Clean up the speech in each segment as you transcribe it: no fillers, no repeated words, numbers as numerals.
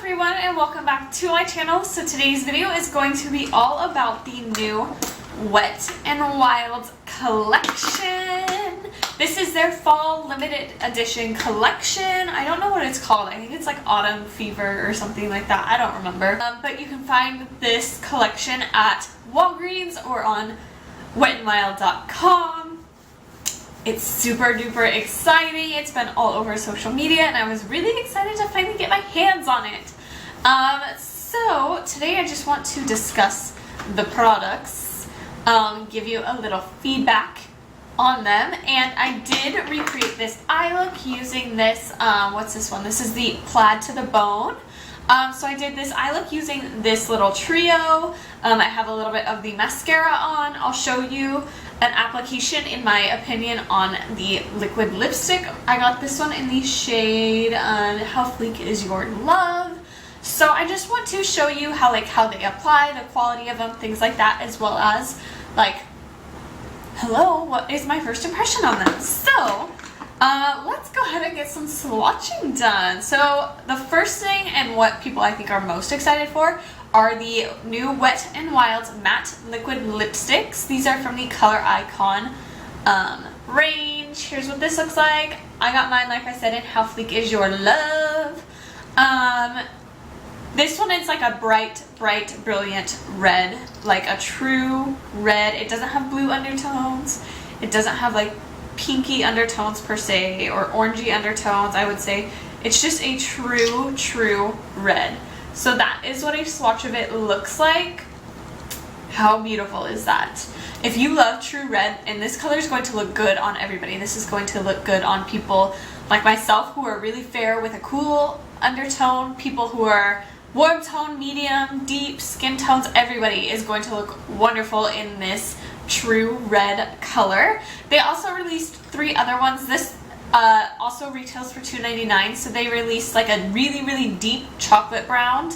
everyone, and welcome back to my channel. So today's video is going to be all about the new Wet n Wild collection. This is their fall limited edition collection. I don't know what it's called. I think it's like Autumn Fever or something like that. I don't remember. But you can find this collection at Walgreens or on wetnwild.com. It's super duper exciting. It's been all over social media and I was really excited to finally get my hands on it. So today I just want to discuss the products, give you a little feedback on them, and I did recreate this eye look using this, what's this one? This is the Plaid to the Bone. So I did this eye look using this little trio. I have a little bit of the mascara on. I'll show you an application in my opinion on the liquid lipstick. I got this one in the shade How Fleek Is Your Love. So I just want to show you how they apply, the quality of them, things like that, as well as hello, what is my first impression on them? So let's go ahead and get some swatching done. So the first thing, and what people I think are most excited for, are the new Wet n Wild matte liquid lipsticks. These are from the coloricon range. Here's what this looks like. I got mine, like I said, in How Fleek Is Your Love. This one is like a bright, brilliant red, like a true red. It doesn't have blue undertones. It doesn't have like pinky undertones per se, or orangey undertones. I would say it's just a true red. So that is what a swatch of it looks like. How beautiful is that? If you love true red, and this color is going to look good on everybody. This is going to look good on people like myself who are really fair with a cool undertone, people who are warm tone, medium, deep skin tones. Everybody is going to look wonderful in this true red color. They also released 3 other ones. This also retails for $2.99. So they released like a really deep chocolate brown,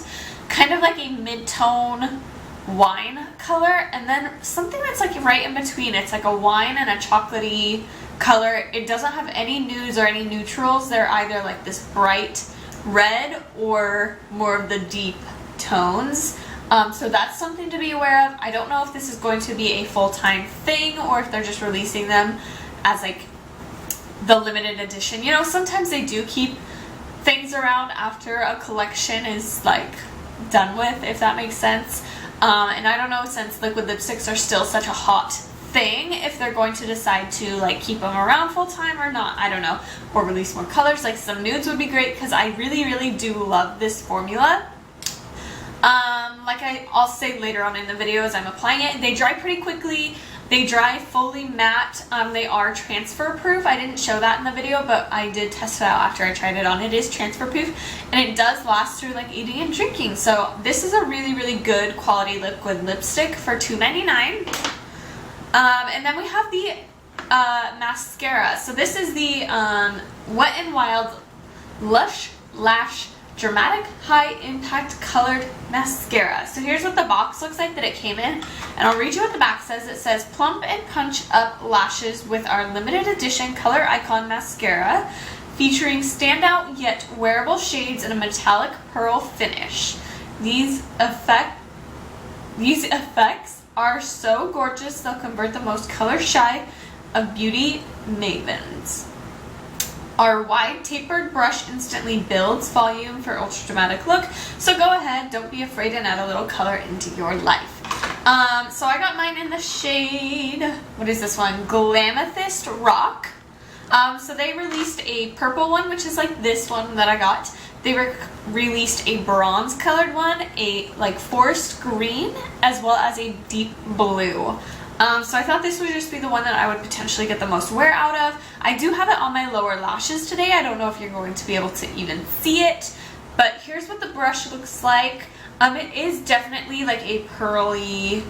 kind of like a mid-tone wine color, and then something that's like right in between. It's like a wine and a chocolatey color. It doesn't have any nudes or any neutrals. They're either like this bright red or more of the deep tones. So that's something to be aware of. I don't know if this is going to be a full-time thing or if they're just releasing them as like the limited edition. You know, sometimes they do keep things around after a collection is like done with, if that makes sense. And I don't know, since liquid lipsticks are still such a hot thing, if they're going to decide to like keep them around full-time or not. I don't know. Or release more colors. Like some nudes would be great because I really do love this formula. Like I'll say later on in the video as I'm applying it, they dry pretty quickly. They dry fully matte. They are transfer proof. I didn't show that in the video, but I did test it out after I tried it on. It is transfer proof, and it does last through like eating and drinking. So this is a really good quality liquid lipstick for $2.99. And then we have the mascara. So this is the Wet n Wild Lush Lash Dramatic High Impact Colored Mascara. So here's what the box looks like that it came in, and I'll read you what the back says. It says, plump and punch up lashes with our limited edition Coloricon Mascara, featuring standout yet wearable shades in a metallic pearl finish. These effects are so gorgeous they'll convert the most color shy of beauty mavens. Our wide tapered brush instantly builds volume for ultra dramatic look. So go ahead, don't be afraid, and add a little color into your life. So I got mine in the shade, what is this one? Glamethyst Rock. So they released a purple one, which is like this one that I got. They released a bronze colored one, a like forest green, as well as a deep blue. So I thought this would just be the one that I would potentially get the most wear out of. I do have it on my lower lashes today. I don't know if you're going to be able to even see it, but here's what the brush looks like. It is definitely like a pearly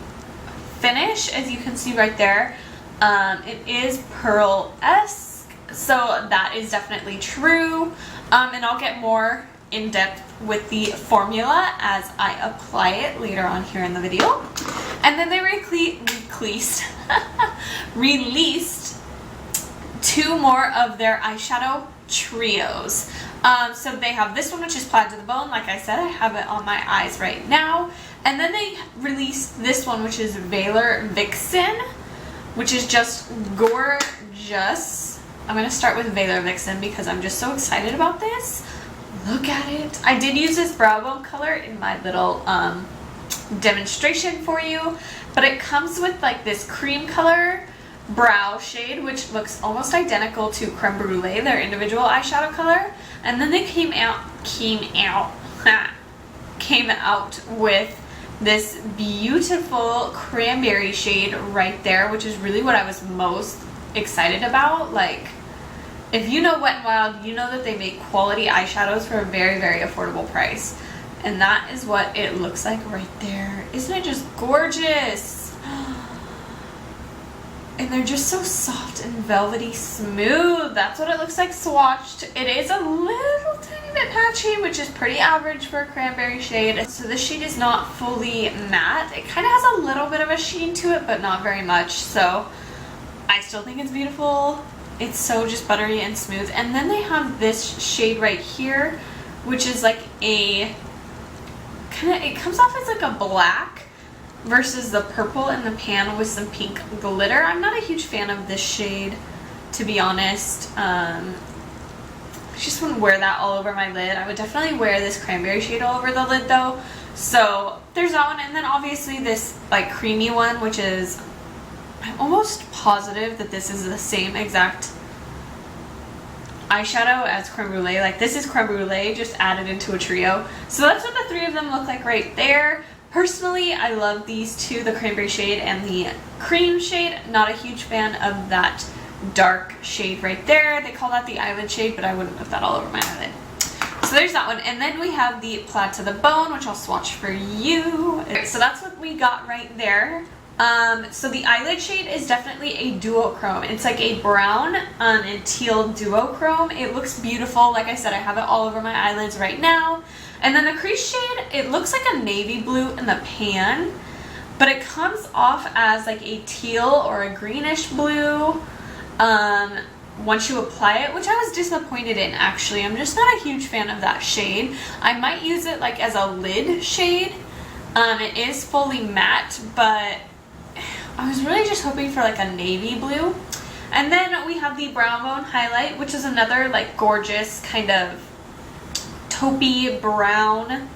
finish, as you can see right there. It is pearl-esque, so that is definitely true. And I'll get more in depth with the formula as I apply it later on here in the video. And then they released 2 more of their eyeshadow trios. So they have this one, which is Plaid to the Bone. Like I said, I have it on my eyes right now. And then they released this one, which is Velour Vixen, which is just gorgeous. I'm going to start with Velour Vixen because I'm just so excited about this. Look at it. I did use this brow bone color in my little demonstration for you, but it comes with like this cream color brow shade, which looks almost identical to Creme Brulee, their individual eyeshadow color. And then they came out with this beautiful cranberry shade right there, which is really what I was most excited about. Like, if you know Wet n Wild, you know that they make quality eyeshadows for a very, very affordable price. And that is what it looks like right there. Isn't it just gorgeous? And they're just so soft and velvety smooth. That's what it looks like swatched. It is a little tiny bit patchy, which is pretty average for a cranberry shade. So this shade is not fully matte. It kind of has a little bit of a sheen to it, but not very much. So I still think it's beautiful. It's so just buttery and smooth. And then they have this shade right here, which is like a kind of, it comes off as like a black versus the purple in the pan with some pink glitter. I'm not a huge fan of this shade, to be honest. I just wouldn't wear that all over my lid. I would definitely wear this cranberry shade all over the lid though. So there's that one. And then obviously this like creamy one, which is, I'm almost positive that this is the same exact eyeshadow as Creme Brulee. Like, this is Creme Brulee just added into a trio. So that's what the three of them look like right there. Personally, I love these two, the cranberry shade and the cream shade. Not a huge fan of that dark shade right there. They call that the eyelid shade, but I wouldn't put that all over my eyelid. So there's that one. And then we have the Plaid to the Bone, which I'll swatch for you. So that's what we got right there. So the eyelid shade is definitely a duochrome. It's like a brown and teal duochrome. It looks beautiful. Like I said, I have it all over my eyelids right now. And then the crease shade, it looks like a navy blue in the pan, but it comes off as like a teal or a greenish blue once you apply it, which I was disappointed in actually. I'm just not a huge fan of that shade. I might use it like as a lid shade. It is fully matte, but I was really just hoping for like a navy blue. And then we have the Brow Bone highlight, which is another like gorgeous kind of taupey brown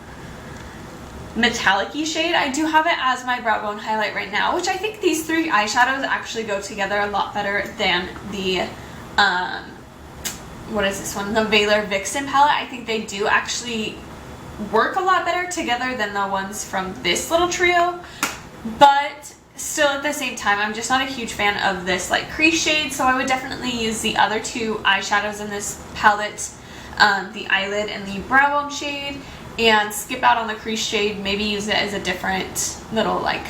metallic-y shade. I do have it as my brow bone highlight right now, which I think these three eyeshadows actually go together a lot better than the what is this one, the Velour Vixen palette. I think they do actually work a lot better together than the ones from this little trio, but still at the same time I'm just not a huge fan of this like crease shade, so I would definitely use the other two eyeshadows in this palette, the eyelid and the brow bone shade, and skip out on the crease shade. Maybe use it as a different little like,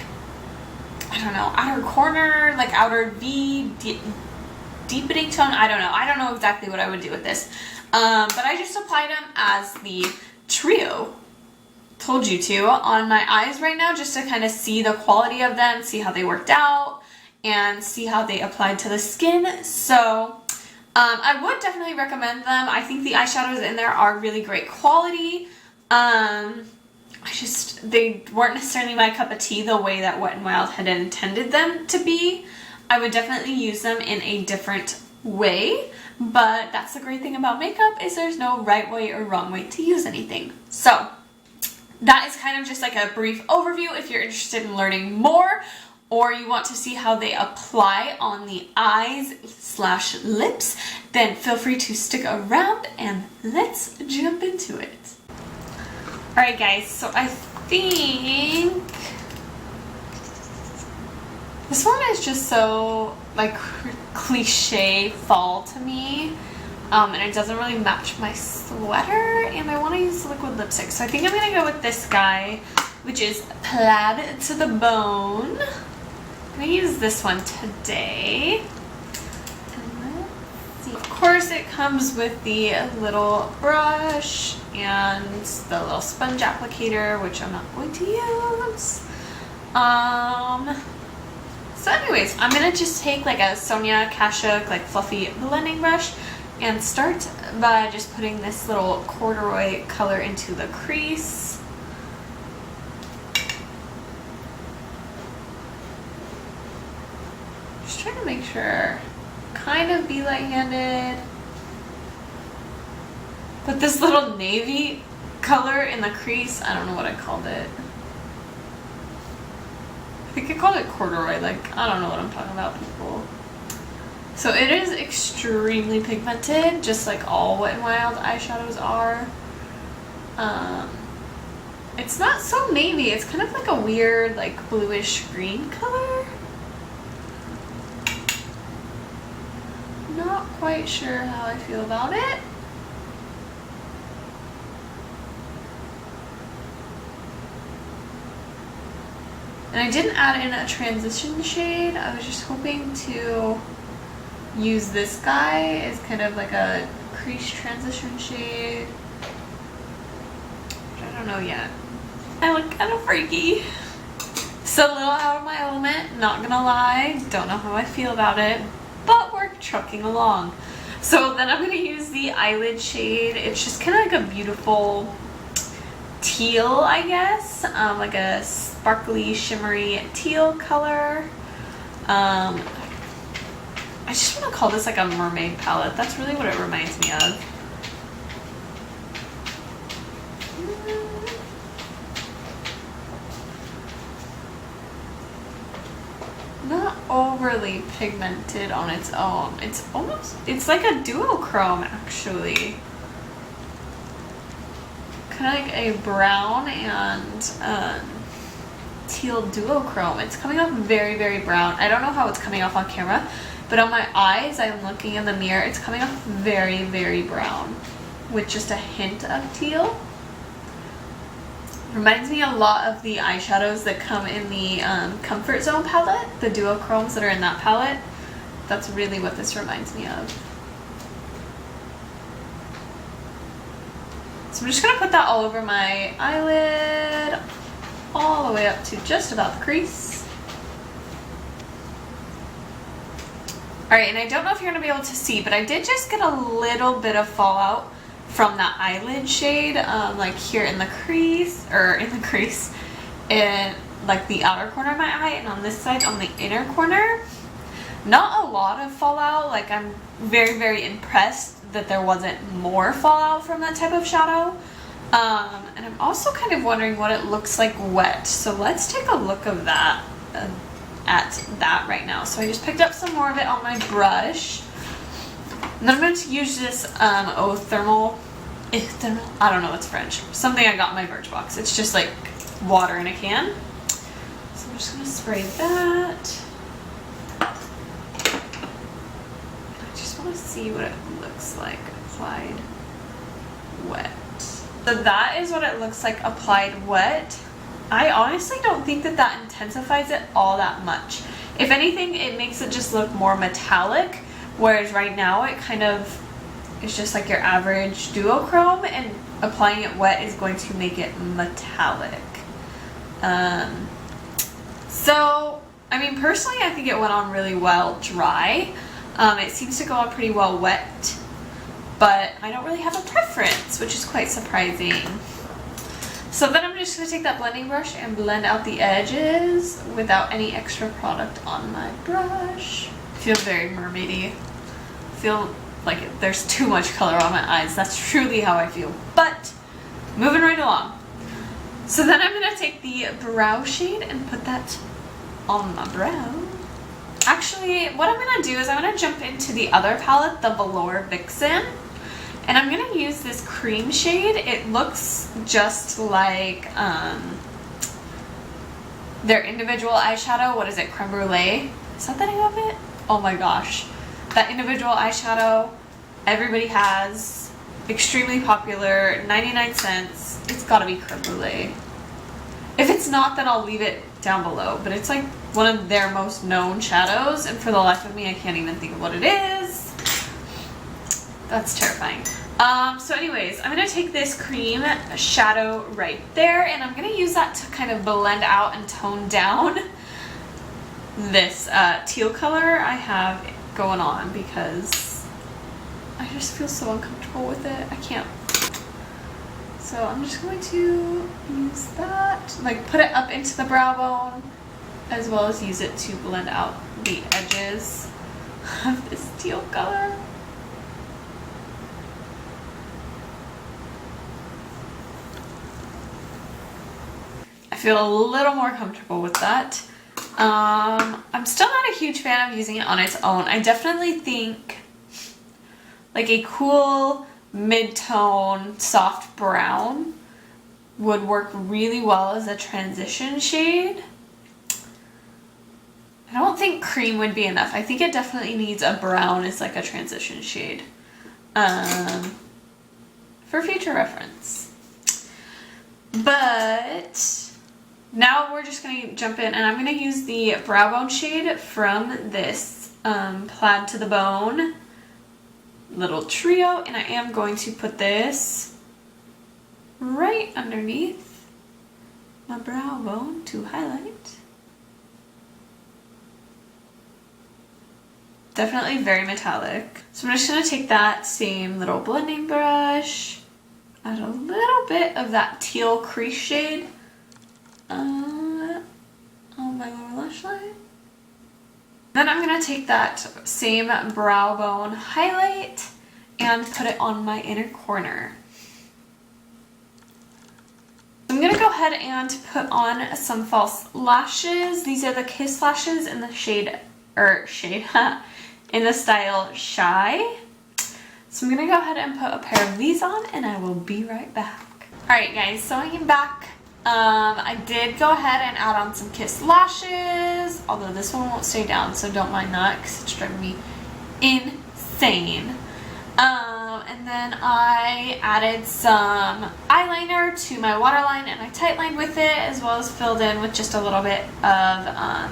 I don't know, outer corner, like outer V, deepening tone. I don't know exactly what I would do with this, but I just applied them as the trio told you to on my eyes right now, just to kind of see the quality of them, see how they worked out, and see how they applied to the skin. So I would definitely recommend them. I think the eyeshadows in there are really great quality. They weren't necessarily my cup of tea the way that Wet n Wild had intended them to be. I would definitely use them in a different way, but that's the great thing about makeup, is there's no right way or wrong way to use anything. So that is kind of just like a brief overview. If you're interested in learning more, or you want to see how they apply on the eyes / lips, then feel free to stick around and let's jump into it. Alright guys, so I think this one is just so like cliche fall to me, and it doesn't really match my sweater, and I want to use liquid lipstick, so I think I'm going to go with this guy, which is Plaid to the Bone. I'm going to use this one today. And let's see. Of course it comes with the little brush and the little sponge applicator, which I'm not going to use. So anyways, I'm going to just take like a Sonia Kashuk like fluffy blending brush and start by just putting this little corduroy color into the crease. Just trying to make sure, kind of be light-handed. Put this little navy color in the crease. I don't know what I called it. I think I called it corduroy. Like, I don't know what I'm talking about, people. So it is extremely pigmented, just like all Wet n Wild eyeshadows are. It's not so navy. It's kind of like a weird, like, bluish green color. Not quite sure how I feel about it. And I didn't add in a transition shade. I was just hoping to use this guy as kind of like a crease transition shade. Which I don't know yet. I look kind of freaky. So a little out of my element, not gonna lie. Don't know how I feel about it, but we're trucking along. So then I'm gonna use the eyelid shade. It's just kind of like a beautiful teal, I guess. Like a sparkly, shimmery teal color. I just want to call this like a mermaid palette. That's really what it reminds me of. Not overly pigmented on its own. It's like a duochrome actually. Kind of like a brown and teal duochrome. It's coming off very, very brown. I don't know how it's coming off on camera, but on my eyes, I'm looking in the mirror, it's coming off very, very brown with just a hint of teal. Reminds me a lot of the eyeshadows that come in the Comfort Zone palette, the duochromes that are in that palette. That's really what this reminds me of. So I'm just going to put that all over my eyelid, all the way up to just about the crease. Alright, and I don't know if you're going to be able to see, but I did just get a little bit of fallout from that eyelid shade, like here in the crease, in like the outer corner of my eye, and on this side, on the inner corner. Not a lot of fallout. Like, I'm very, very impressed that there wasn't more fallout from that type of shadow. And I'm also kind of wondering what it looks like wet. So let's take a look of that. At that right now. So I just picked up some more of it on my brush. And then I'm going to use this thermal, I don't know what's French. Something I got in my Birchbox. It's just like water in a can. So I'm just going to spray that. I just want to see what it looks like applied wet. So that is what it looks like applied wet. I honestly don't think that that intensifies it all that much. If anything, it makes it just look more metallic, whereas right now it kind of is just like your average duochrome, and applying it wet is going to make it metallic. So, I mean, personally, I think it went on really well dry. It seems to go on pretty well wet, but I don't really have a preference, which is quite surprising. So then I'm just going to take that blending brush and blend out the edges without any extra product on my brush. I feel very mermaidy. I feel like there's too much color on my eyes. That's truly how I feel. But moving right along. So then I'm going to take the brow shade and put that on my brow. Actually, what I'm going to do is I'm going to jump into the other palette, the Velour Vixen. And I'm going to use this cream shade. It looks just like their individual eyeshadow. What is it? Creme Brulee? Is that the name of it? Oh my gosh. That individual eyeshadow everybody has. Extremely popular. 99 cents. It's got to be Creme Brulee. If it's not, then I'll leave it down below. But it's like one of their most known shadows. And for the life of me, I can't even think of what it is. That's terrifying. So anyways, I'm going to take this cream shadow right there, and I'm going to use that to kind of blend out and tone down this teal color I have going on, because I just feel so uncomfortable with it. I can't. So I'm just going to use that, like put it up into the brow bone, as well as use it to blend out the edges of this teal color. I feel a little more comfortable with that. I'm still not a huge fan of using it on its own. I definitely think like a cool mid-tone soft brown would work really well as a transition shade. I don't think cream would be enough. I think it definitely needs a brown as like a transition shade, for future reference. But now we're just going to jump in, and I'm going to use the brow bone shade from this Plaid to the Bone little trio, and I am going to put this right underneath my brow bone to highlight. Definitely very metallic. So I'm just going to take that same little blending brush, add a little bit of that teal crease shade on my lower lash line. Then I'm going to take that same brow bone highlight and put it on my inner corner. I'm going to go ahead and put on some false lashes. These are the Kiss lashes in the in the style Shy. So I'm going to go ahead and put a pair of these on, and I will be right back. Alright guys, so I am back. I did go ahead and add on some Kiss lashes, although this one won't stay down, so don't mind that because it's driving me insane. And then I added some eyeliner to my waterline, and I tightlined with it, as well as filled in with just a little bit of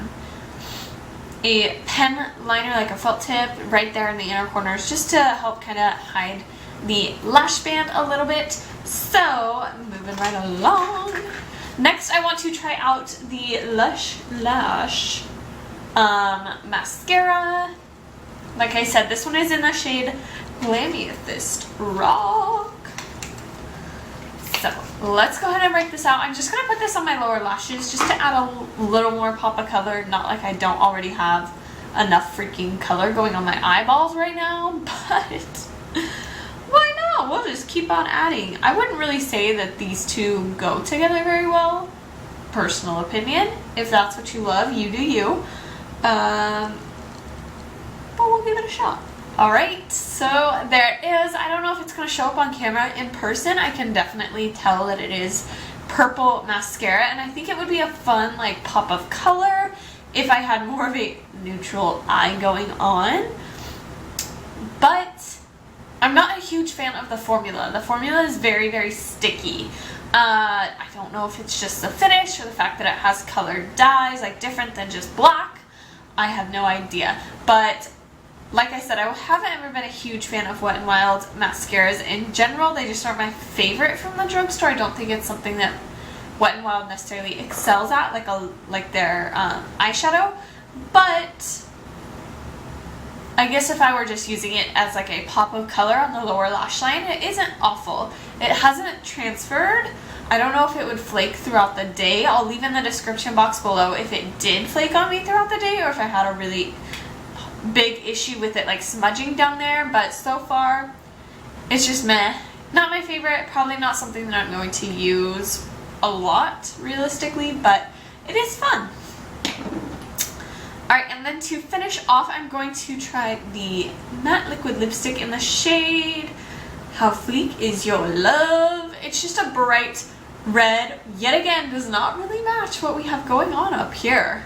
a pen liner, like a felt tip, right there in the inner corners, just to help kind of hide the lash band a little bit. So, moving right along. Next, I want to try out the Lush Lash mascara. Like I said, this one is in the shade Glamethyst Rock. So, let's go ahead and break this out. I'm just going to put this on my lower lashes just to add a little more pop of color. Not like I don't already have enough freaking color going on my eyeballs right now, but why not? We'll just keep on adding. I wouldn't really say that these two go together very well. Personal opinion. If that's what you love, you do you. But we'll give it a shot. Alright, so there it is. I don't know if it's going to show up on camera. In person, I can definitely tell that it is purple mascara, and I think it would be a fun like pop of color if I had more of a neutral eye going on. But I'm not a huge fan of the formula. The formula is very, very sticky. I don't know if it's just the finish or the fact that it has colored dyes, like different than just black. I have no idea. But like I said, I haven't ever been a huge fan of Wet n Wild mascaras in general. They just aren't my favorite from the drugstore. I don't think it's something that Wet n Wild necessarily excels at, like their eyeshadow. But I guess if I were just using it as like a pop of color on the lower lash line, it isn't awful. It hasn't transferred. I don't know if it would flake throughout the day. I'll leave in the description box below if it did flake on me throughout the day, or if I had a really big issue with it like smudging down there. But so far it's just meh. Not my favorite, probably not something that I'm going to use a lot realistically, but it is fun. Alright, and then to finish off, I'm going to try the matte liquid lipstick in the shade How Fleek Is Your Love. It's just a bright red, yet again does not really match what we have going on up here,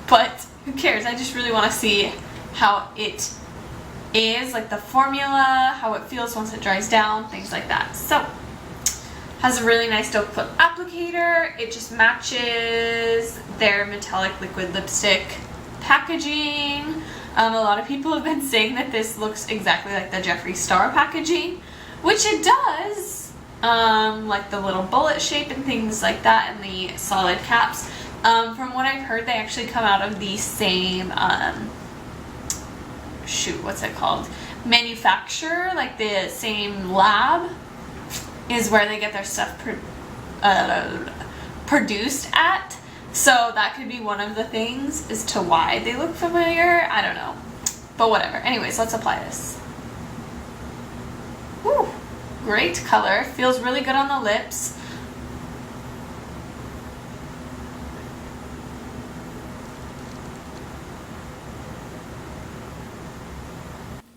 but who cares? I just really want to see how it is, like the formula, how it feels once it dries down, things like that. So, has a really nice doe foot applicator. It just matches their metallic liquid lipstick packaging. A lot of people have been saying that this looks exactly like the Jeffree Star packaging, which it does. Like the little bullet shape and things like that, and the solid caps. From what I've heard, they actually come out of the same, what's it called? manufacturer, like the same lab, is where they get their stuff produced at. So that could be one of the things as to why they look familiar. I don't know. But whatever. Anyways, let's apply this. Woo! Great color. Feels really good on the lips.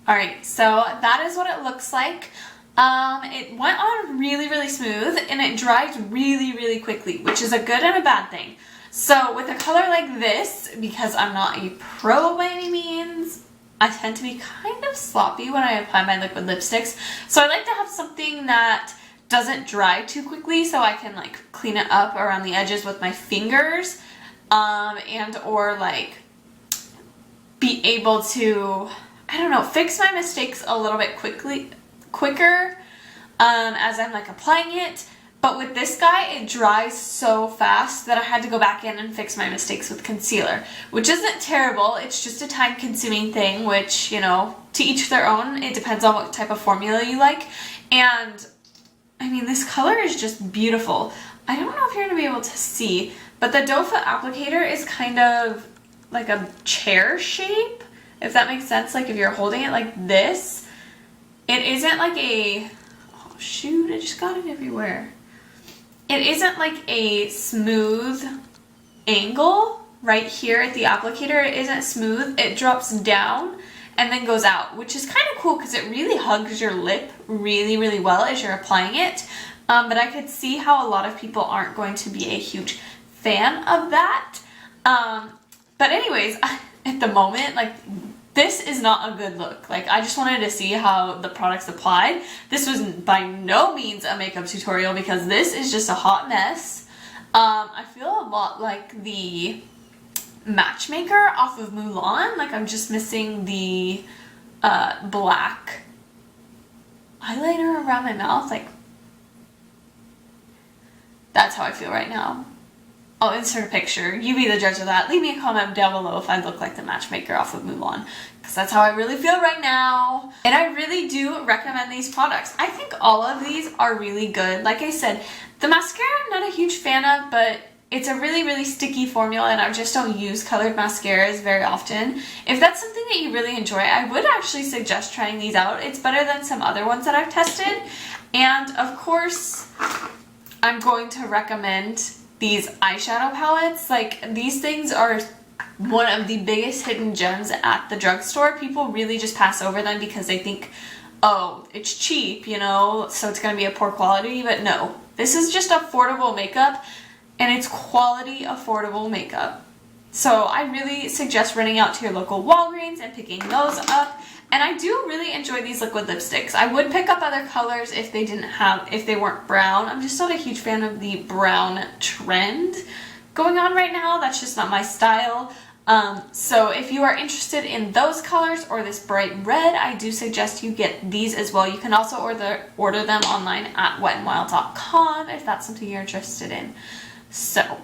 Alright, so that is what it looks like. It went on really smooth and it dried really quickly, which is a good and a bad thing. So with a color like this, because I'm not a pro by any means, I tend to be kind of sloppy when I apply my liquid lipsticks. So I like to have something that doesn't dry too quickly so I can like clean it up around the edges with my fingers, and or like be able to, I don't know, fix my mistakes a little bit quicker as I'm like applying it. But with this guy, it dries so fast that I had to go back in and fix my mistakes with concealer, which isn't terrible. It's just a time-consuming thing, which, you know, to each their own. It depends on what type of formula you like. And I mean, this color is just beautiful. I don't know if you're going to be able to see, but the doe foot applicator is kind of like a chair shape, if that makes sense. Like if you're holding it like this, it isn't like a, oh shoot, I just got it everywhere. It isn't like a smooth angle right here at the applicator. It isn't smooth. It drops down and then goes out, which is kind of cool because it really hugs your lip really well as you're applying it. But I could see how a lot of people aren't going to be a huge fan of that. But anyways, at the moment, like, this is not a good look. Like, I just wanted to see how the products applied. This was by no means a makeup tutorial because this is just a hot mess. I feel a lot like the Matchmaker off of Mulan. Like, I'm just missing the black eyeliner around my mouth. Like, that's how I feel right now. I'll insert a picture. You be the judge of that. Leave me a comment down below if I look like the Matchmaker off of Mulan, because that's how I really feel right now. And I really do recommend these products. I think all of these are really good. Like I said, the mascara I'm not a huge fan of, but it's a really sticky formula and I just don't use colored mascaras very often. If that's something that you really enjoy, I would actually suggest trying these out. It's better than some other ones that I've tested. And of course, I'm going to recommend these eyeshadow palettes. Like, these things are one of the biggest hidden gems at the drugstore. People really just pass over them because they think, oh, it's cheap, you know, so it's gonna be a poor quality. But no, this is just affordable makeup, and it's quality affordable makeup. So I really suggest running out to your local Walgreens and picking those up. And I do really enjoy these liquid lipsticks. I would pick up other colors if they weren't brown. I'm just not a huge fan of the brown trend going on right now. That's just not my style. So if you are interested in those colors or this bright red, I do suggest you get these as well. You can also order them online at wetnwild.com if that's something you're interested in. So